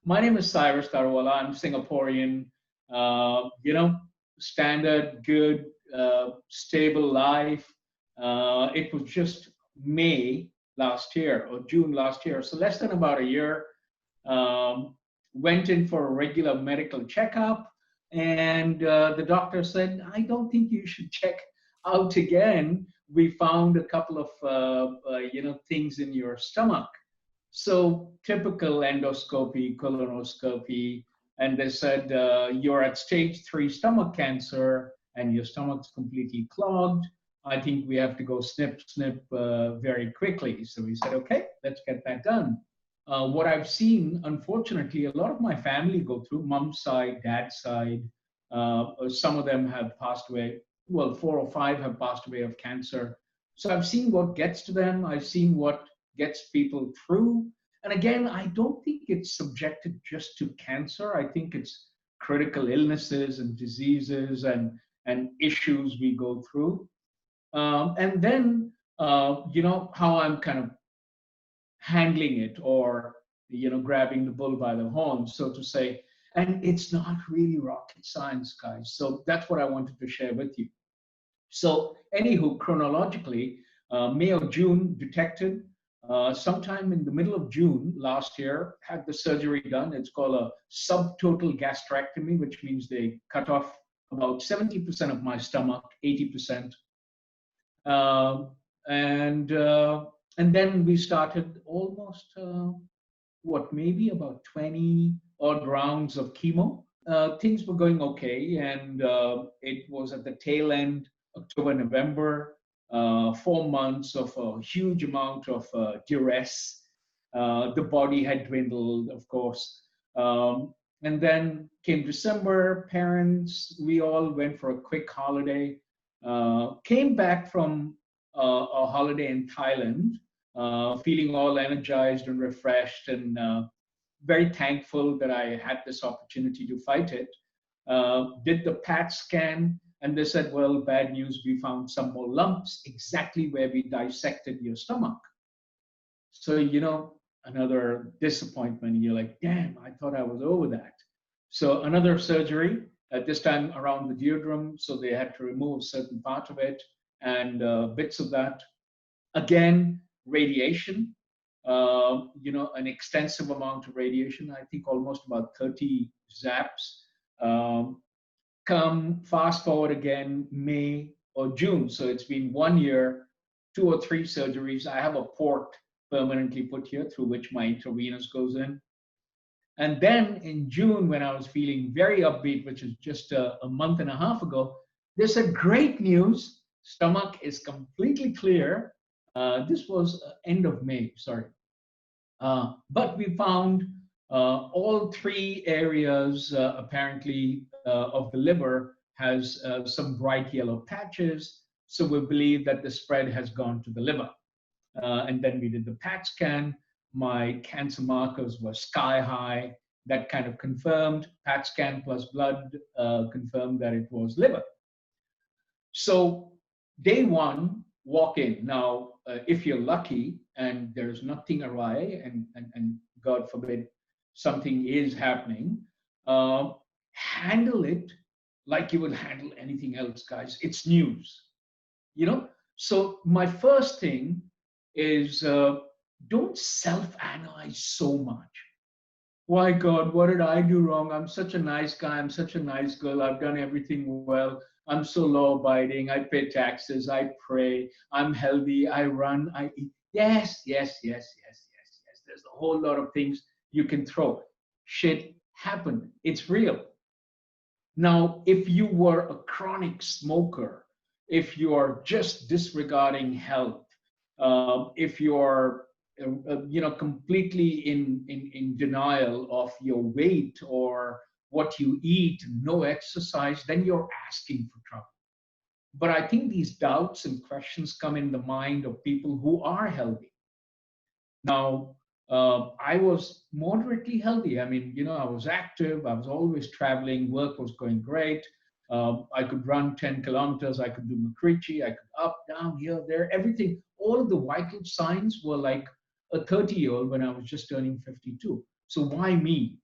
My name is Cyrus Daruwala. I'm Singaporean. Standard, good, stable life. It was just May last year or June last year, so less than about a year. Um, Went in for a regular medical checkup, and the doctor said, "I don't think you should check out again. We found a couple of things in your stomach." So typical endoscopy, colonoscopy, and they said you're at stage 3 stomach cancer and your stomach's completely clogged. I think we have to go snip very quickly. So we said, okay, let's get that done. What I've seen, unfortunately, a lot of my family go through, mom's side, dad's side. Some of them have passed away. Well, 4 or 5 have passed away of cancer. So I've seen what gets to them. I've seen what gets people through. And again, I don't think it's subjected just to cancer. I think it's critical illnesses and diseases and issues we go through. And then, how I'm kind of handling it, or grabbing the bull by the horn, so to say. And it's not really rocket science, guys. So that's what I wanted to share with you. So anywho, chronologically, May or June detected. Sometime in the middle of June last year, had the surgery done. It's called a subtotal gastrectomy, which means they cut off about 70% of my stomach, 80%. Uh, and and then we started almost maybe about 20 odd rounds of chemo. Things were going okay, and it was at the tail end, October, November, 4 months of a huge amount of duress. The body had dwindled, of course. And then came December, parents, we all went for a quick holiday. Came back from a holiday in Thailand, feeling all energized and refreshed, and very thankful that I had this opportunity to fight it. Did the PAT scan, and they said, well, bad news, we found some more lumps exactly where we dissected your stomach. So, another disappointment. You're like, damn, I thought I was over that. So another surgery, at this time around the duodenum. So they had to remove a certain part of it and bits of that. Again, radiation, an extensive amount of radiation. I think almost about 30 zaps. Come fast forward again, May or June. So it's been 1 year, 2 or 3 surgeries. I have a port permanently put here through which my intravenous goes in. And then in June, when I was feeling very upbeat, which is just a month and a half ago, they said, great news, stomach is completely clear. This was end of May, sorry. But we found all 3 areas, apparently, of the liver has some bright yellow patches. So we believe that the spread has gone to the liver. And then we did the PAT scan. My cancer markers were sky high. That kind of confirmed. PAT scan plus blood confirmed that it was liver. So day 1, walk in. Now, if you're lucky and there's nothing awry, and God forbid something is happening, handle it like you would handle anything else, guys. It's news, So my first thing is don't self-analyze so much. Why, God, what did I do wrong? I'm such a nice guy. I'm such a nice girl. I've done everything well. I'm so law-abiding. I pay taxes. I pray. I'm healthy. I run. I eat. Yes. There's a whole lot of things you can throw. Shit happened. It's real. Now, if you were a chronic smoker, if you are just disregarding health, if you're completely in denial of your weight or what you eat, no exercise, then you're asking for trouble. But I think these doubts and questions come in the mind of people who are healthy. Now, I was moderately healthy. I mean, I was active. I was always traveling. Work was going great. I could run 10 kilometers. I could do McCreechy. I could up, down, here, there, everything. All of the vital signs were like a 30-year-old when I was just turning 52. So why me?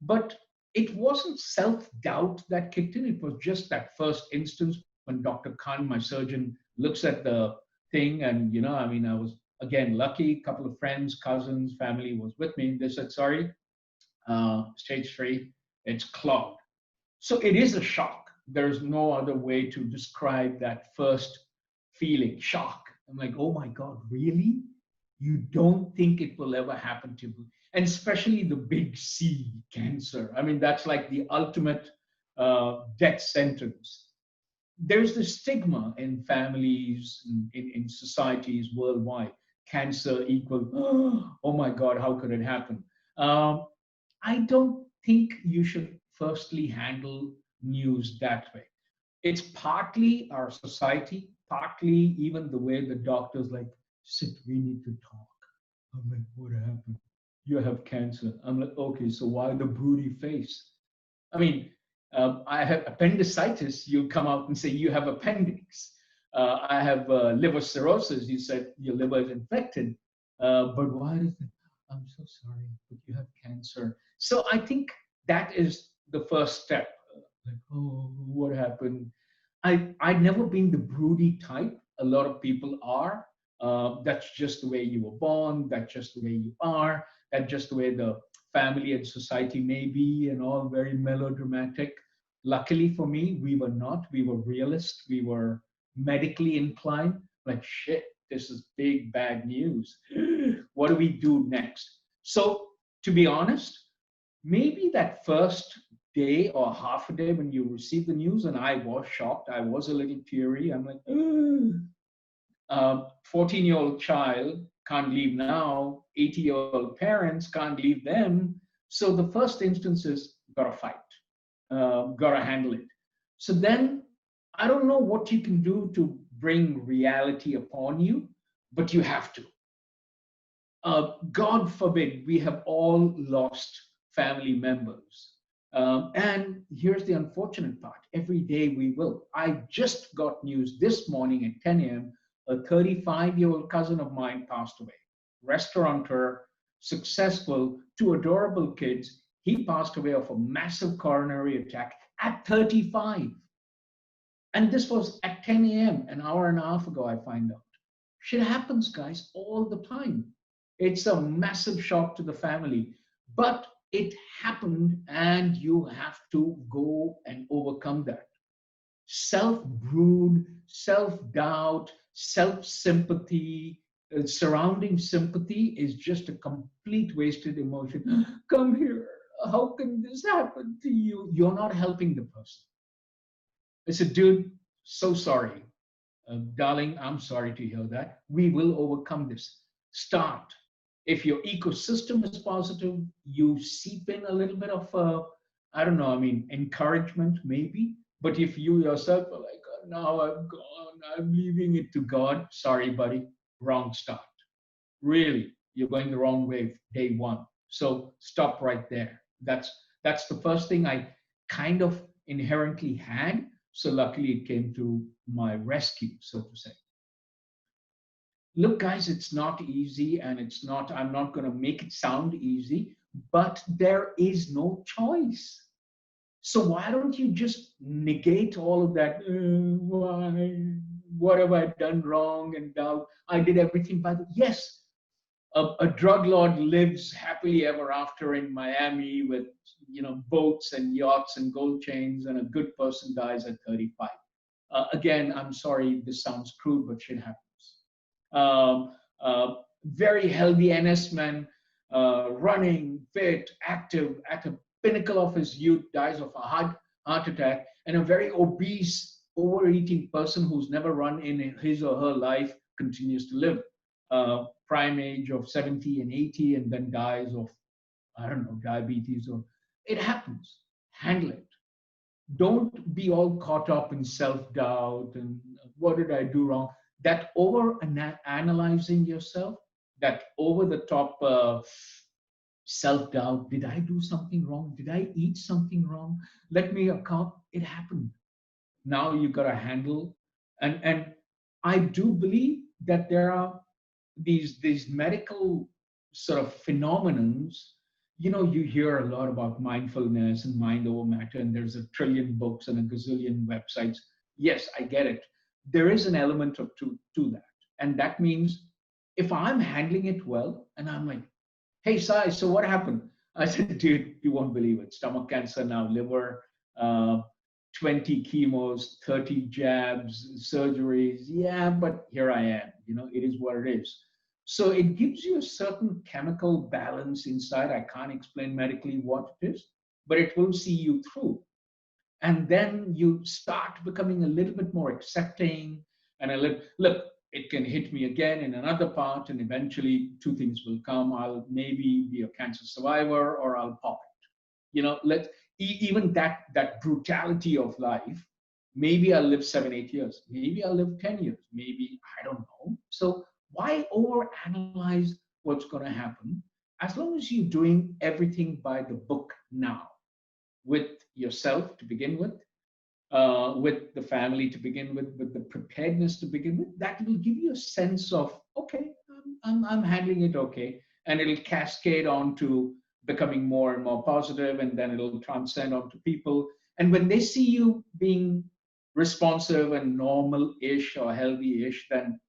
But it wasn't self-doubt that kicked in. It was just that first instance when Dr. Khan, my surgeon, looks at the thing, and I mean, I was again lucky. A couple of friends, cousins, family was with me. They said, "Sorry, stage 3, it's clogged." So it is a shock. There's no other way to describe that first feeling, shock. I'm like, oh my God, really? You don't think it will ever happen to you? And especially the big C, cancer. I mean, that's like the ultimate death sentence. There's the stigma in families, in societies worldwide. Cancer equal, oh my God, how could it happen? Um, I don't think you should firstly handle news that way. It's partly our society, partly even the way the doctors like, sit, we need to talk. I'm like, what happened? You have cancer. I'm like, okay, so why the broody face? I mean, I have appendicitis. You come out and say you have appendix. I have liver cirrhosis. You said your liver is infected. But why is it? I'm so sorry, but you have cancer. So I think that is the first step. Like, oh, what happened? I've never been the broody type. A lot of people are. That's just the way you were born. That's just the way you are. That's just the way the family and society may be, and all very melodramatic. Luckily for me, we were not. We were realist. We were medically inclined. Like, shit, this is big bad news. What do we do next? So, to be honest, maybe that first day or half a day when you receive the news, and I was shocked, I was a little teary. I'm like, 14-year-old child can't leave now, 80-year-old parents can't leave them. So the first instance is gotta fight, gotta handle it. So then I don't know what you can do to bring reality upon you, but you have to. God forbid, we have all lost family members. And here's the unfortunate part, every day we will. I just got news this morning at 10 a.m. A 35-year-old cousin of mine passed away. Restaurateur, successful, two adorable kids. He passed away of a massive coronary attack at 35. And this was at 10 a.m., an hour and a half ago, I find out. Shit happens, guys, all the time. It's a massive shock to the family, but it happened, and you have to go and overcome that. Self brood, self doubt, self sympathy, surrounding sympathy is just a complete wasted emotion. Come here. How can this happen to you? You're not helping the person. I said, dude, so sorry. Darling, I'm sorry to hear that. We will overcome this. Start. If your ecosystem is positive, you seep in a little bit of, I don't know, I mean, encouragement maybe. But if you yourself are like, oh, now I'm gone, I'm leaving it to God, sorry, buddy, wrong start. Really, you're going the wrong way day one. So stop right there. That's the first thing I kind of inherently had. So luckily it came to my rescue, so to say. Look, guys, it's not easy, and I'm not going to make it sound easy, but there is no choice. So why don't you just negate all of that? Why? What have I done wrong? And doubt. I did everything by the yes. A drug lord lives happily ever after in Miami with boats and yachts and gold chains, and a good person dies at 35. Again, I'm sorry, this sounds crude, but shit happens. Very healthy NS man, running, fit, active, at the pinnacle of his youth, dies of a heart attack, and a very obese, overeating person who's never run in his or her life continues to live. Prime age of 70 and 80, and then dies of, I don't know, diabetes, or it happens. Handle it. Don't be all caught up in self-doubt and what did I do wrong. That over analyzing yourself, that over the top self-doubt, did I do something wrong? Did I eat something wrong? Let me account, it happened. Now you got to handle, and I do believe that there are these medical sort of phenomenons you hear a lot about mindfulness and mind over matter, and there's a trillion books and a gazillion websites. Yes, I get it. There is an element of truth to that. And that means if I'm handling it well and I'm like, hey, Sai, so what happened? I said, dude, you won't believe it. Stomach cancer now, liver, uh, 20 chemos, 30 jabs, surgeries. Yeah, but here I am. It is what it is. So it gives you a certain chemical balance inside. I can't explain medically what it is, but it will see you through. And then you start becoming a little bit more accepting and a little, look, it can hit me again in another part, and eventually two things will come. I'll maybe be a cancer survivor or I'll pop it. Let even that brutality of life, maybe I'll live 7 8 years, maybe I'll live 10 years, maybe I don't know. So why overanalyze what's going to happen, as long as you're doing everything by the book now, with yourself to begin with the family to begin with the preparedness to begin with, that will give you a sense of, okay, I'm handling it okay. And it'll cascade on to becoming more and more positive, and then it'll transcend onto people. And when they see you being responsive and normal-ish or healthy-ish, then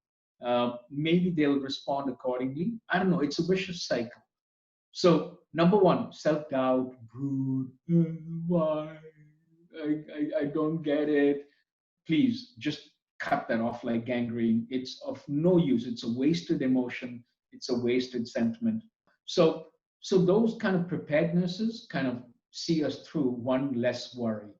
maybe they'll respond accordingly. I don't know. It's a vicious cycle. So number one, self-doubt, brood, why? I don't get it. Please just cut that off like gangrene. It's of no use. It's a wasted emotion. It's a wasted sentiment. So, so those kind of preparednesses kind of see us through one less worry.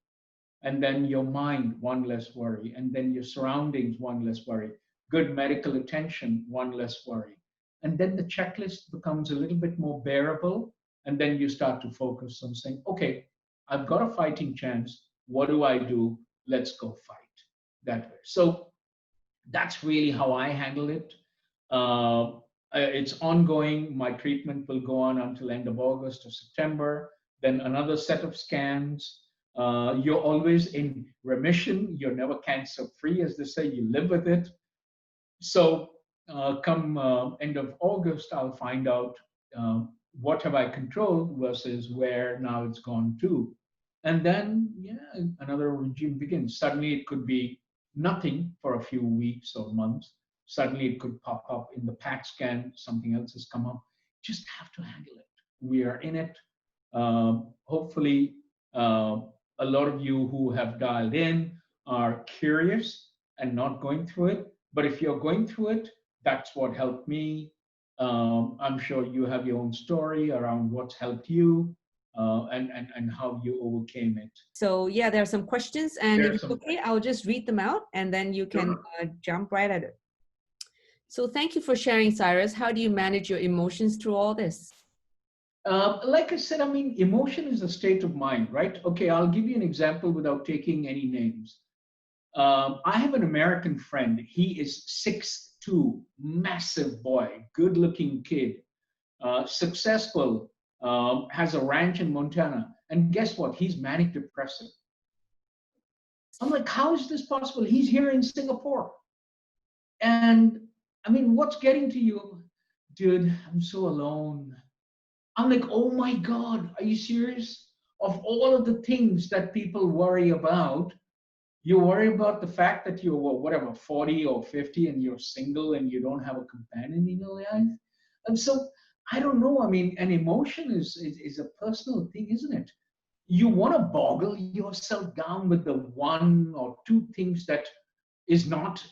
And then your mind, one less worry. And then your surroundings, one less worry. Good medical attention, one less worry. And then the checklist becomes a little bit more bearable. And then you start to focus on saying, okay, I've got a fighting chance. What do I do? Let's go fight that way. So that's really how I handle it. It's ongoing. My treatment will go on until end of August or September. Then another set of scans. You're always in remission. You're never cancer free, as they say. You live with it. So come end of August, I'll find out what have I controlled versus where now it's gone to. And then, yeah, another regime begins. Suddenly it could be nothing for a few weeks or months. Suddenly it could pop up in the PAT scan, something else has come up. Just have to handle it. We are in it. Hopefully, a lot of you who have dialed in are curious and not going through it. But if you're going through it, that's what helped me. I'm sure you have your own story around what's helped you, and how you overcame it. So yeah, there are some questions, and if There's it's some. okay, I'll just read them out, and then you can Sure. jump right at it. So thank you for sharing, Cyrus. How do you manage your emotions through all this? Like I said, I mean, emotion is a state of mind, right? Okay, I'll give you an example without taking any names. I have an American friend. He is 6'2", massive boy, good-looking kid, successful, has a ranch in Montana. And guess what? He's manic depressive. I'm like, how is this possible? He's here in Singapore. And I mean, what's getting to you? Dude, I'm so alone. I'm like, oh my God, are you serious? Of all of the things that people worry about, you worry about the fact that you're whatever 40 or 50 and you're single and you don't have a companion in your life. And so I don't know. I mean, an emotion is a personal thing, isn't it? You want to boggle yourself down with the one or two things that is not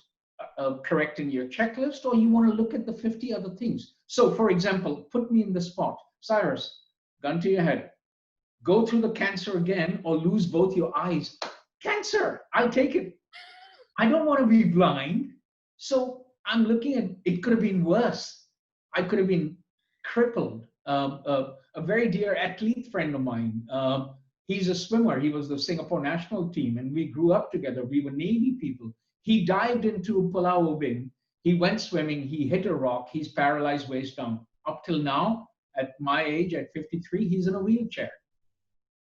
correct in your checklist, or you want to look at the 50 other things. So, for example, put me in the spot. Cyrus, gun to your head. Go through the cancer again or lose both your eyes. Cancer, I'll take it. I don't want to be blind. So I'm looking at it, could have been worse. I could have been crippled. A very dear athlete friend of mine, he's a swimmer. He was the Singapore national team, and we grew up together. We were Navy people. He dived into Pulau Ubin. He went swimming. He hit a rock. He's paralyzed waist down. Up till now, at my age, at 53, he's in a wheelchair.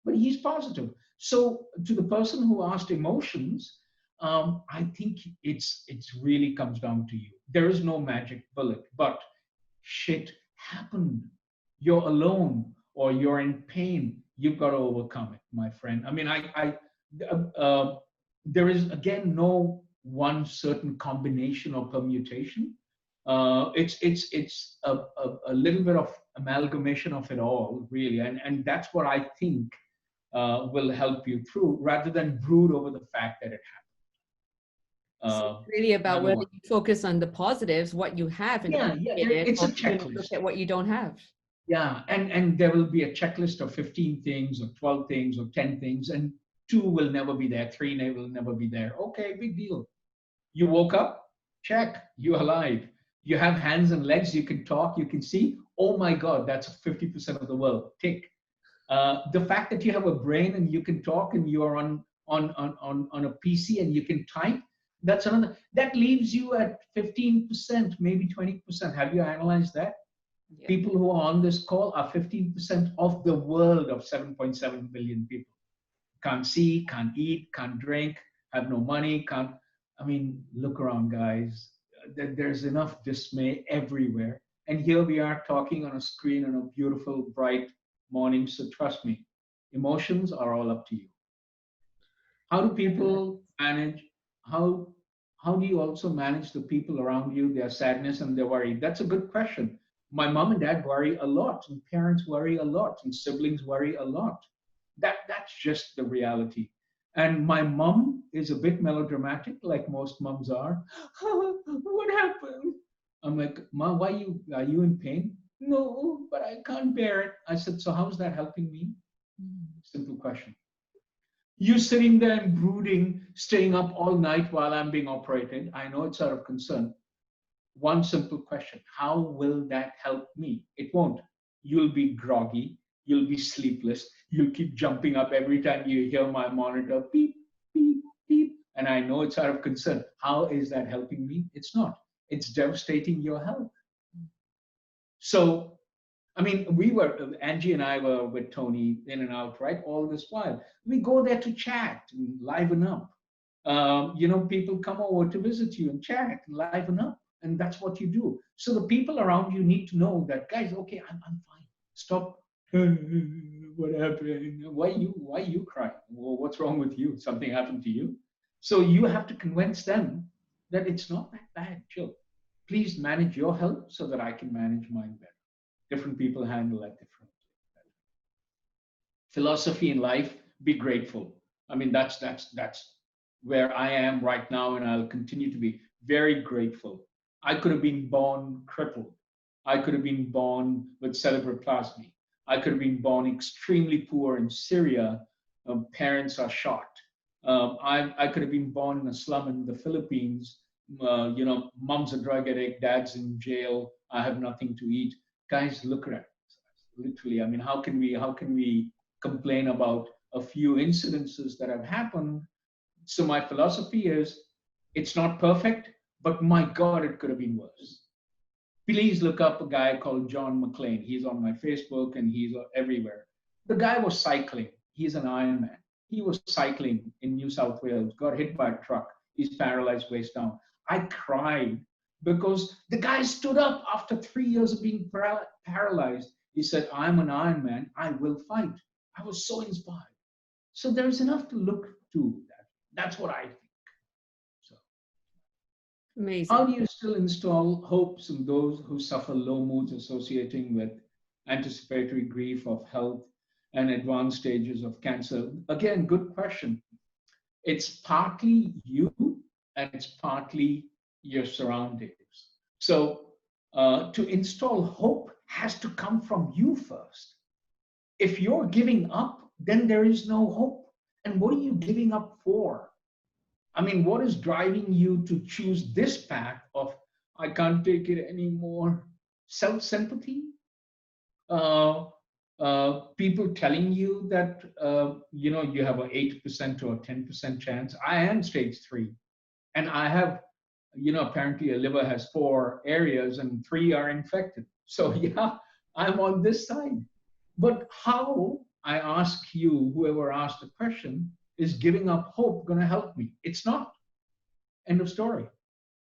But he's positive. So to the person who asked emotions, I think it's really comes down to you. There is no magic bullet, but shit happened. You're alone. or you're in pain, you've got to overcome it, my friend. I mean, there is again no one certain combination or permutation. It's a little bit of amalgamation of it all, really, and that's what I think will help you through, rather than brood over the fact that it happened. So it's really about Number whether one. you focus on the positives, what you have, and Yeah, yeah, appreciate it, it's or a you're going to look checklist. at what you don't have. Yeah, and there will be a checklist of 15 things or 12 things or 10 things, and two will never be there, three will never be there. Okay, big deal. You woke up, check, you're alive. You have hands and legs, you can talk, you can see. Oh my God, that's 50% of the world. Tick. The fact that you have a brain and you can talk and you are on a PC and you can type, that's another. That leaves you at 15%, maybe 20%. Have you analyzed that? Yeah. People who are on this call are 15% of the world of 7.7 billion people. Can't see, can't eat, can't drink, have no money, can't. I mean, look around, guys. There's enough dismay everywhere. And here we are talking on a screen on a beautiful, bright morning. So trust me, emotions are all up to you. How do people manage? How how do you also manage the people around you, their sadness and their worry? That's a good question. My mom and dad worry a lot, and parents worry a lot, and siblings worry a lot. That's just the reality. And my mom is a bit melodramatic, like most moms are. What happened? I'm like, Mom, why are you in pain? No, but I can't bear it. I said, so how's that helping me? Simple question. You sitting there and brooding, staying up all night while I'm being operated. I know it's out of concern. One simple question: how will that help me? It won't. You'll be groggy, you'll be sleepless, you'll keep jumping up every time you hear my monitor beep, beep, beep. And I know it's out of concern. How is that helping me? It's not. It's devastating your health. So, I mean, Angie and I were with Tony in and out, right? All this while. We go there to chat and liven up. People come over to visit you and chat and liven up. And that's what you do. So the people around you need to know that, guys, okay, I'm fine. Stop. What happened? Why you crying? Well, what's wrong with you? Something happened to you? So you have to convince them that it's not that bad. Chill. Please manage your health so that I can manage mine better. Different people handle that differently. Philosophy in life: be grateful. I mean, that's where I am right now, and I'll continue to be very grateful. I could have been born crippled. I could have been born with cerebral palsy. I could have been born extremely poor in Syria. Parents are shot. I could have been born in a slum in the Philippines. Mom's a drug addict, dad's in jail. I have nothing to eat. Guys, look at it. Literally, I mean, how can we complain about a few incidences that have happened? So my philosophy is, it's not perfect, but my God, it could have been worse. Please look up a guy called John McClane. He's on my Facebook and he's everywhere. The guy was cycling. He's an Ironman. He was cycling in New South Wales, got hit by a truck. He's paralyzed waist down. I cried because the guy stood up after 3 years of being paralyzed. He said, I'm an Ironman. I will fight. I was so inspired. So there's enough to look to that. That's what I think. So, Amazing. how do you still install hopes in those who suffer low moods associating with anticipatory grief of health and advanced stages of cancer? Again, good question. It's partly you and it's partly your surroundings. So to install hope has to come from you first. If you're giving up, then there is no hope. And what are you giving up for? I mean, what is driving you to choose this path of, I can't take it anymore? Self-sympathy? People telling you that, you have an 8% or a 10% chance. I am stage 3. And I have, apparently a liver has 4 areas and 3 are infected. So yeah, I'm on this side. But how, I ask you, whoever asked the question, is giving up hope going to help me? It's not. End of story.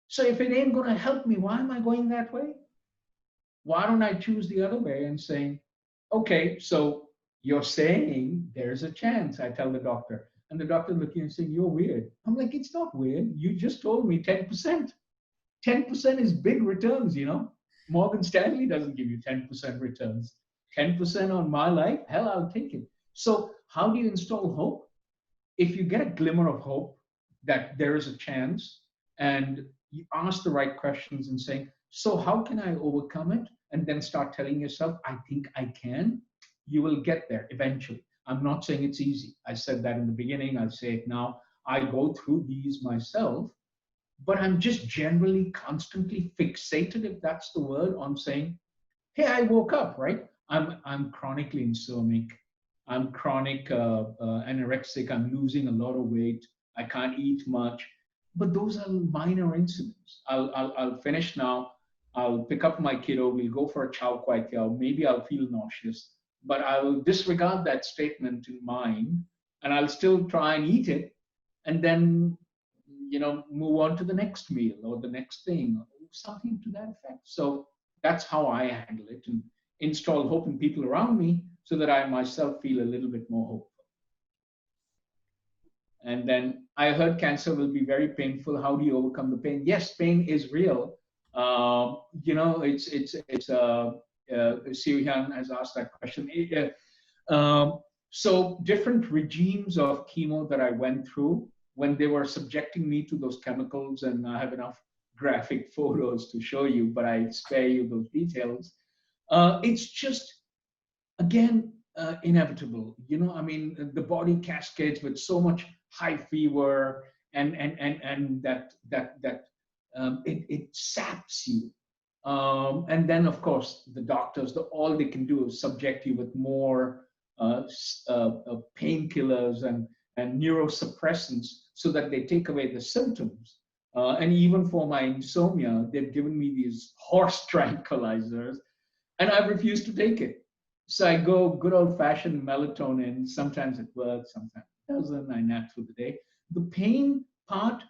So if it ain't going to help me, why am I going that way? Why don't I choose the other way and saying, okay, so you're saying there's a chance, I tell the doctor. And the doctor looking and saying, you're weird. I'm like, it's not weird. You just told me 10%. 10% is big returns, you know. Morgan Stanley doesn't give you 10% returns. 10% on my life, hell, I'll take it. So, how do you install hope? If you get a glimmer of hope that there is a chance and you ask the right questions and saying, so how can I overcome it? And then start telling yourself, I think I can, you will get there eventually. I'm not saying it's easy. I said that in the beginning, I'll say it now. I go through these myself, but I'm just generally constantly fixated, if that's the word, on saying, hey, I woke up, right? I'm chronically insomniac. I'm chronic anorexic. I'm losing a lot of weight. I can't eat much. But those are minor incidents. I'll finish now. I'll pick up my kiddo. We'll go for a chow kwai tiao. Maybe I'll feel nauseous, but I'll disregard that statement in mind, and I'll still try and eat it, and then move on to the next meal or the next thing, or something to that effect. So that's how I handle it and install hope in people around me so that I myself feel a little bit more hopeful. And then I heard cancer will be very painful. How do you overcome the pain? Yes, pain is real. Sirihan has asked that question. So different regimes of chemo that I went through when they were subjecting me to those chemicals, and I have enough graphic photos to show you, but I spare you those details. It's just, again, inevitable. I mean, the body cascades with so much high fever, and it saps you. And then, of course, the doctors, all they can do is subject you with more painkillers and neurosuppressants so that they take away the symptoms. And even for my insomnia, they've given me these horse tranquilizers, and I've refused to take it. So I go good old fashioned melatonin. Sometimes it works, sometimes it doesn't. I nap through the day. The pain part,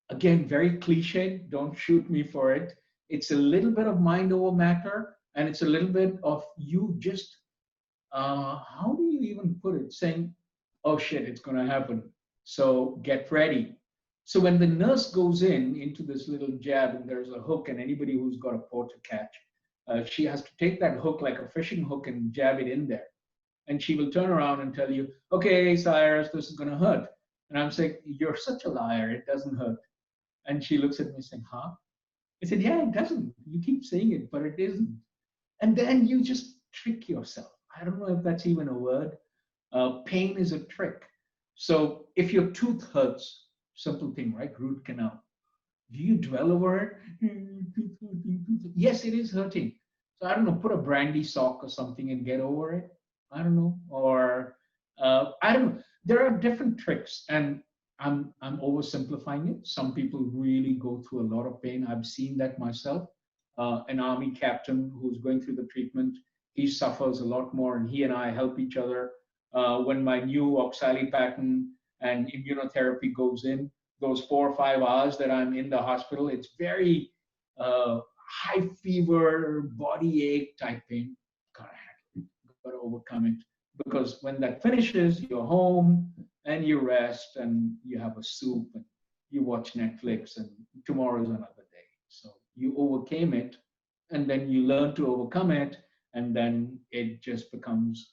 again, very cliche. Don't shoot me for it. It's a little bit of mind over matter, and it's a little bit of you just, how do you even put it? Saying, oh shit, it's going to happen. So get ready. So when the nurse goes into this little jab, and there's a hook, and anybody who's got a paw to catch, she has to take that hook like a fishing hook and jab it in there. And she will turn around and tell you, okay, Cyrus, this is going to hurt. And I'm saying, you're such a liar. It doesn't hurt. And she looks at me saying, huh? I said, yeah, it doesn't. You keep saying it, but it isn't. And then you just trick yourself. I don't know if that's even a word. Pain is a trick. So if your tooth hurts, simple thing, right? Root canal. Do you dwell over it? Yes, it is hurting. So I don't know, put a brandy sock or something and get over it. I don't know. Or I don't know. There are different tricks, and I'm oversimplifying it. Some people really go through a lot of pain. I've seen that myself. An army captain who's going through the treatment, he suffers a lot more, and he and I help each other. When my new oxalipatin and immunotherapy goes in, those 4 or 5 hours that I'm in the hospital, it's very high fever, body ache type pain. Gotta handle it, gotta overcome it. Because when that finishes, you're home and you rest and you have a soup and you watch Netflix, and tomorrow's another day. So you overcame it, and then you learn to overcome it, and then it just becomes,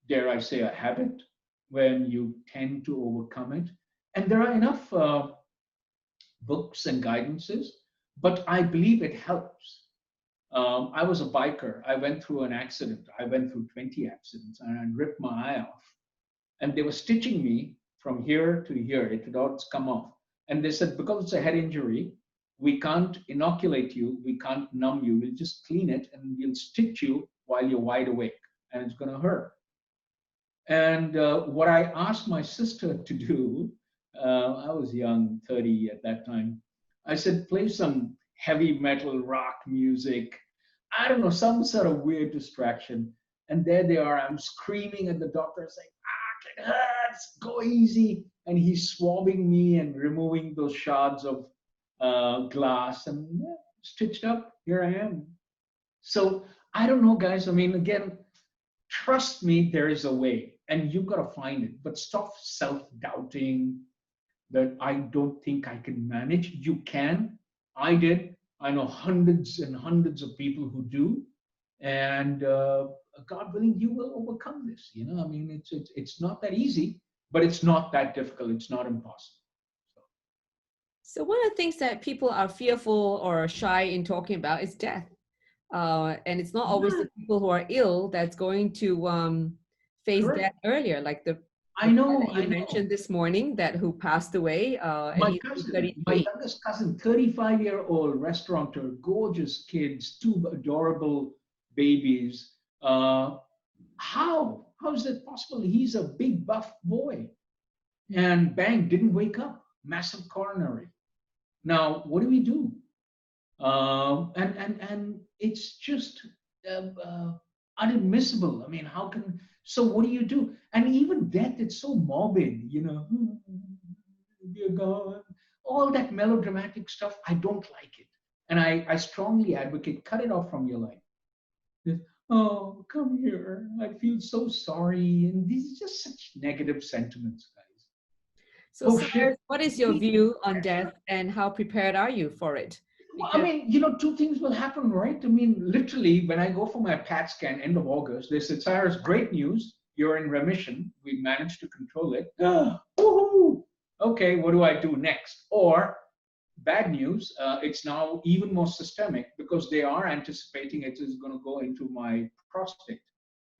dare I say, a habit when you tend to overcome it. And there are enough books and guidances, but I believe it helps. I was a biker. I went through an accident. I went through 20 accidents, and I ripped my eye off. And they were stitching me from here to here. It had all come off. And they said, because it's a head injury, we can't inoculate you. We can't numb you. We'll just clean it and we'll stitch you while you're wide awake. And it's going to hurt. And what I asked my sister to do, I was young, 30 at that time. I said, play some heavy metal rock music. I don't know, some sort of weird distraction. And there they are. I'm screaming at the doctor saying, it hurts, go easy. And he's swabbing me and removing those shards of glass, and stitched up. Here I am. So I don't know, guys. I mean, again, trust me, there is a way, and you've got to find it. But stop self-doubting that I don't think I can manage. You can. I did. I know hundreds and hundreds of people who do, and God willing, you will overcome this. I mean, it's not that easy, but it's not that difficult. It's not impossible. So one of the things that people are fearful or shy in talking about is death. And it's not always Yeah, the people who are ill that's going to face death correct. earlier, like I the guy know. that you I know. mentioned this morning that who passed away, and My he's only cousin, my 33. youngest cousin, 35-year-old restaurateur, gorgeous kids, two adorable babies. How is it possible? He's a big buff boy, and bang, didn't wake up. Massive coronary. Now, what do we do? And it's just unadmissible. I mean, how can so? What do you do? And even death, it's so morbid. Dear God, all that melodramatic stuff. I don't like it, and I strongly advocate cut it off from your life. Just, oh, come here. I feel so sorry, and these are just such negative sentiments, guys. So, Oh Cyrus, shit. what is your view on death and how prepared are you for it? Well, I Because mean, two things will happen, right? I mean, literally, when I go for my PAT scan end of August, they said, Cyrus, great news. You're in remission. We managed to control it. Woohoo! Okay, what do I do next? Or bad news, it's now even more systemic because they are anticipating it is going to go into my prostate.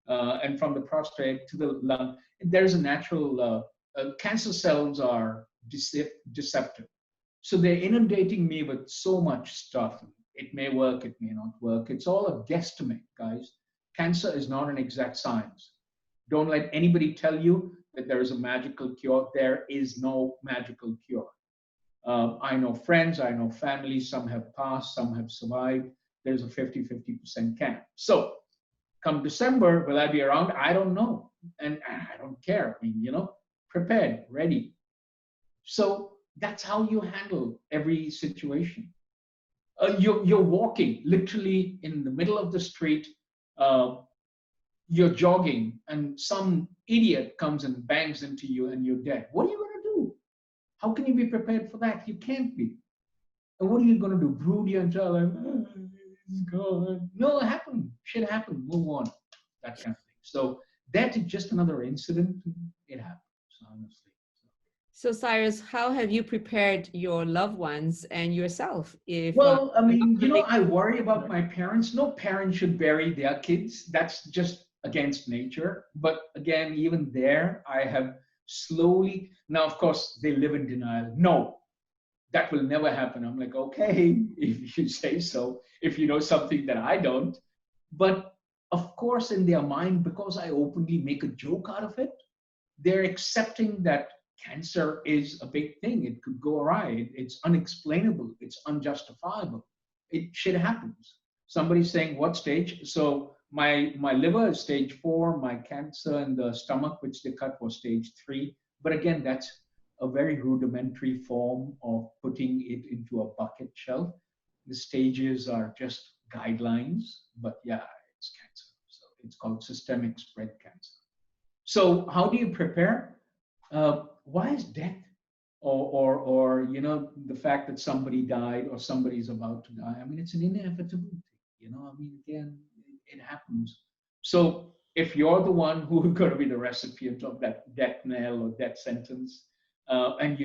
And from the prostate to the lung, there's a natural, cancer cells are deceptive. So they're inundating me with so much stuff. It may work, it may not work. It's all a guesstimate, guys. Cancer is not an exact science. Don't let anybody tell you that there is a magical cure. There is no magical cure. I know friends, I know families, some have passed, some have survived. There's a 50-50% chance. So come December, will I be around? I don't know. And I don't care. I mean, prepared, ready. So that's how you handle every situation. You're walking literally in the middle of the street. Uh, you're jogging, and some idiot comes and bangs into you, and you're dead. What are you going to do? How can you be prepared for that? You can't be. And what are you going to do? Brood your entire life? Oh, it's gone. No, it happened. Shit happened. Move on. That kind of thing. So that is just another incident. It happens, honestly. so, Cyrus, how have you prepared your loved ones and yourself if Well, I you're not mean, going to make I worry about my parents. No parent should bury their kids. That's just against nature. But again, even there, I have slowly, now, of course, they live in denial. No, that will never happen. I'm like, okay, if you say so, if you know something that I don't. But of course, in their mind, because I openly make a joke out of it, they're accepting that cancer is a big thing. It could go awry. It's unexplainable. It's unjustifiable. Shit happens. Somebody's saying, what stage? So my liver is stage 4. My cancer in the stomach, which they cut, was stage 3. But again, that's a very rudimentary form of putting it into a bucket shelf. The stages are just guidelines, but yeah, it's cancer. So it's called systemic spread cancer. So how do you prepare? Why is death or the fact that somebody died or somebody's about to die? I mean, it's an inevitability. I mean, again, it happens. So if you're the one who is going to be the recipient of that death knell or death sentence, and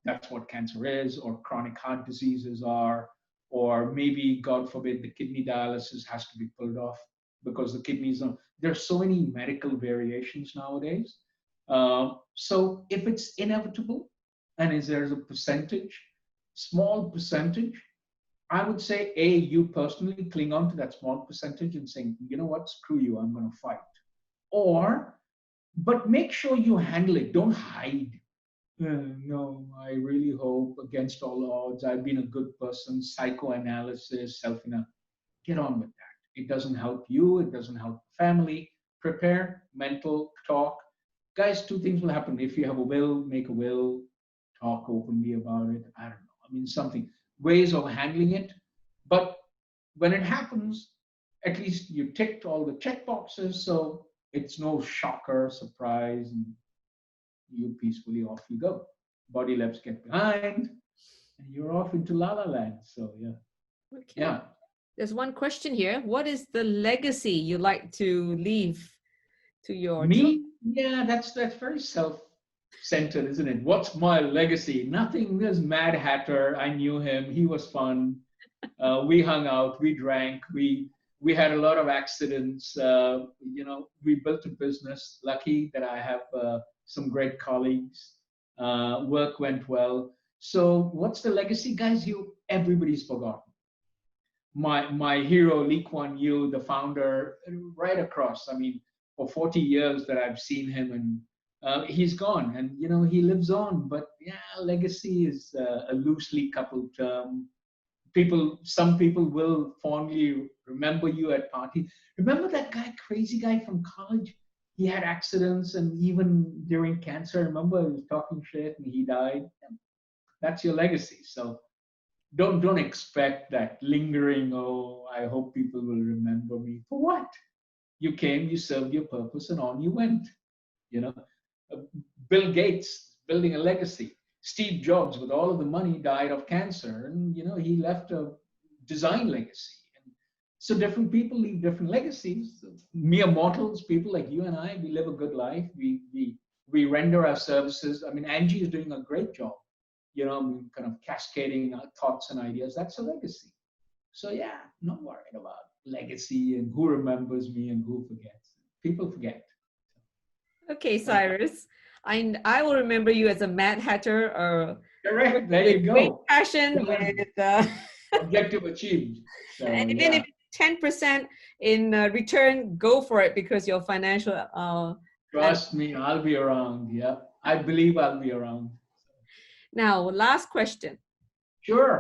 that's what cancer is, or chronic heart diseases are, or maybe, God forbid, the kidney dialysis has to be pulled off because the kidneys are, there's so many medical variations nowadays. So if it's inevitable, and is there's a percentage, small percentage, I would say, you personally cling on to that small percentage and saying, you know what, screw you, I'm going to fight. But make sure you handle it. Don't hide. No, I really hope against all odds, I've been a good person, psychoanalysis, get on with that. It doesn't help you. It doesn't help the family. Prepare, mental, talk. Guys, two things will happen. If you have a will, make a will, talk openly about it. I don't know. I mean, ways of handling it. But when it happens, at least you ticked all the check boxes. So It's no shocker, surprise, and you peacefully off you go. Body left get behind, and you're off into la la land. So yeah, Okay. yeah. There's one question here. What is the legacy you like to leave to your children? Me, yeah, that's very self-centered, isn't it? What's my legacy? Nothing. There's Mad Hatter. I knew him. He was fun. We hung out. We drank. We had a lot of accidents. We built a business. Lucky that I have some great colleagues. Work went well. So what's the legacy, guys? Everybody's forgotten. My hero Lee Kuan Yew, the founder, right across. I mean, for 40 years that I've seen him, and he's gone, and he lives on. But yeah, legacy is a loosely coupled term. Some people will fondly remember you at parties. Remember that crazy guy from college? He had accidents, and even during cancer, remember he was talking shit and he died. That's your legacy. So don't expect that lingering, oh, I hope people will remember me. For what? You came, you served your purpose, and on you went. you know Uh, Bill Gates building a legacy. Steve Jobs, with all of the money, died of cancer, and he left a design legacy. And so different people leave different legacies. Mere mortals, people like you and I, we live a good life. We render our services. I mean, Angie is doing a great job, kind of cascading our thoughts and ideas. That's a legacy. So yeah, not worried about legacy and who remembers me and who forgets. People forget. Okay, Cyrus. I will remember you as a Mad Hatter or Correct. There with you great go. passion, Done. with Objective achieved. So and even yeah. if 10% in return, go for it because your financial. Trust me, I'll be around. Yeah, I believe I'll be around. Now, last question. Sure.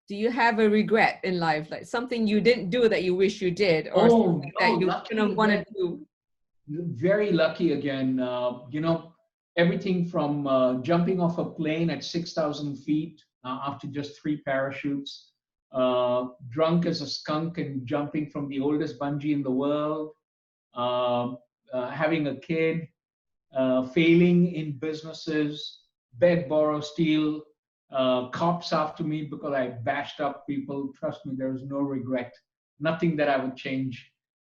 Do you have a regret in life, like something you didn't do that you wish you did, or Oh something no, that you lucky kind of want to again. do? Very lucky again. Everything from jumping off a plane at 6,000 feet after just 3 parachutes, drunk as a skunk and jumping from the oldest bungee in the world, having a kid, failing in businesses, beg, borrow, steal, cops after me because I bashed up people. Trust me, there is no regret. Nothing that I would change,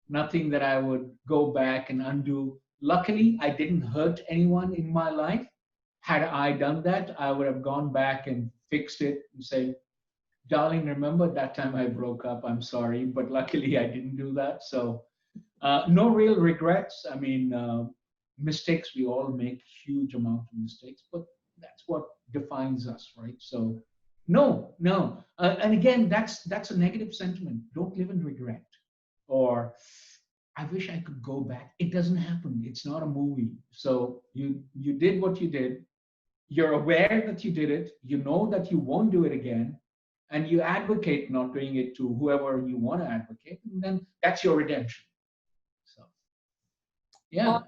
nothing that I would go back and undo. Luckily, I didn't hurt anyone in my life. Had I done that, I would have gone back and fixed it and said, darling, remember that time I broke up? I'm sorry. But luckily, I didn't do that. So, no real regrets. I mean, mistakes, we all make huge amount of mistakes, but that's what defines us, right? So no. And again, that's a negative sentiment. Don't live in regret, or I wish I could go back. It doesn't happen. It's not a movie. So you did what you did. You're aware that you did it. You know that you won't do it again, and you advocate not doing it to whoever you want to advocate, and then that's your redemption. So yeah.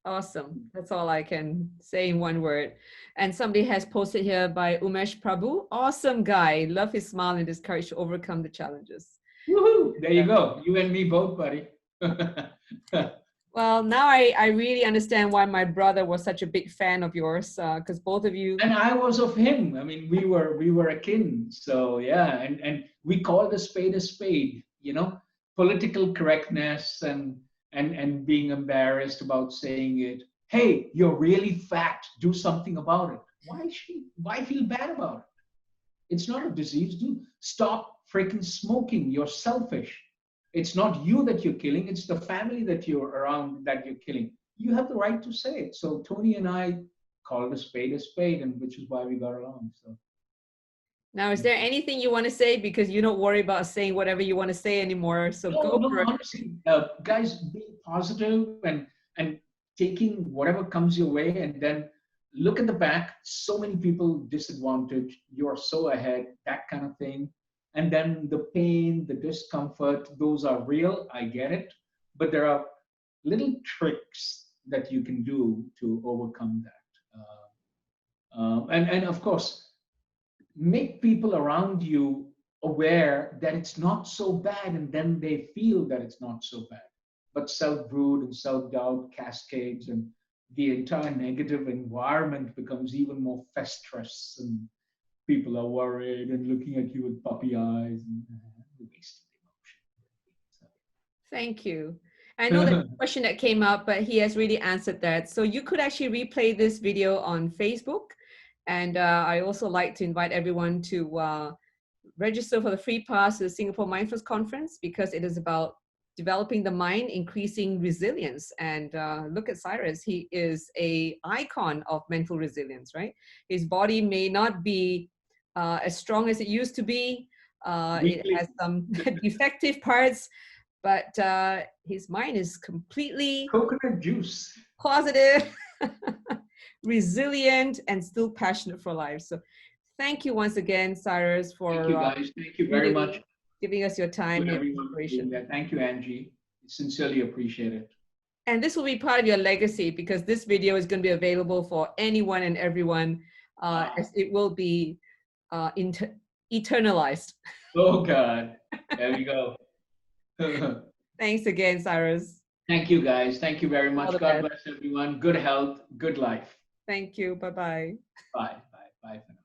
Awesome. That's all I can say in one word. And somebody has posted here by Umesh Prabhu. Awesome guy. Love his smile and his courage to overcome the challenges. Woohoo! There you go. You and me both, buddy. Well, now I really understand why my brother was such a big fan of yours, because both of you. And I was of him. I mean, we were akin. So yeah, and we called a spade a spade. Political correctness and being embarrassed about saying it. Hey, you're really fat. Do something about it. Why feel bad about it? It's not a disease. Stop freaking smoking. You're selfish. It's not you that you're killing. It's the family that you're around that you're killing. You have the right to say it. So Tony and I called a spade, and which is why we got along. So. Now, is there anything you want to say? Because you don't worry about saying whatever you want to say anymore. So go for it. Honestly, guys, be positive and taking whatever comes your way, and then look at the back. So many people disadvantaged. You're so ahead. That kind of thing. And then the pain, the discomfort, those are real. I get it. But there are little tricks that you can do to overcome that. And of course, make people around you aware that it's not so bad, and then they feel that it's not so bad. but self-brood and self-doubt cascades, and the entire negative environment becomes even more festrous, and people are worried and looking at you with puppy eyes and wasted Thank you. I know that question that came up, but he has really answered that. So you could actually replay this video on Facebook. And I also like to invite everyone to register for the free pass to the Singapore Mindfulness Conference, because it is about developing the mind, increasing resilience. And look at Cyrus, he is an icon of mental resilience, right? His body may not be as strong as it used to be. It has some defective parts, but his mind is completely coconut juice, positive, resilient, and still passionate for life. So thank you once again, Cyrus, for thank you guys. Thank you very much. Giving us your time and inspiration. Thank you, Angie. Sincerely appreciate it. And this will be part of your legacy, because this video is going to be available for anyone and everyone, as it will be eternalized. Oh God, there we go. Thanks again, Cyrus. Thank you, guys. Thank you very much. God bless everyone. Good health, good life. Thank you. Bye-bye. Bye. Bye. Bye for now.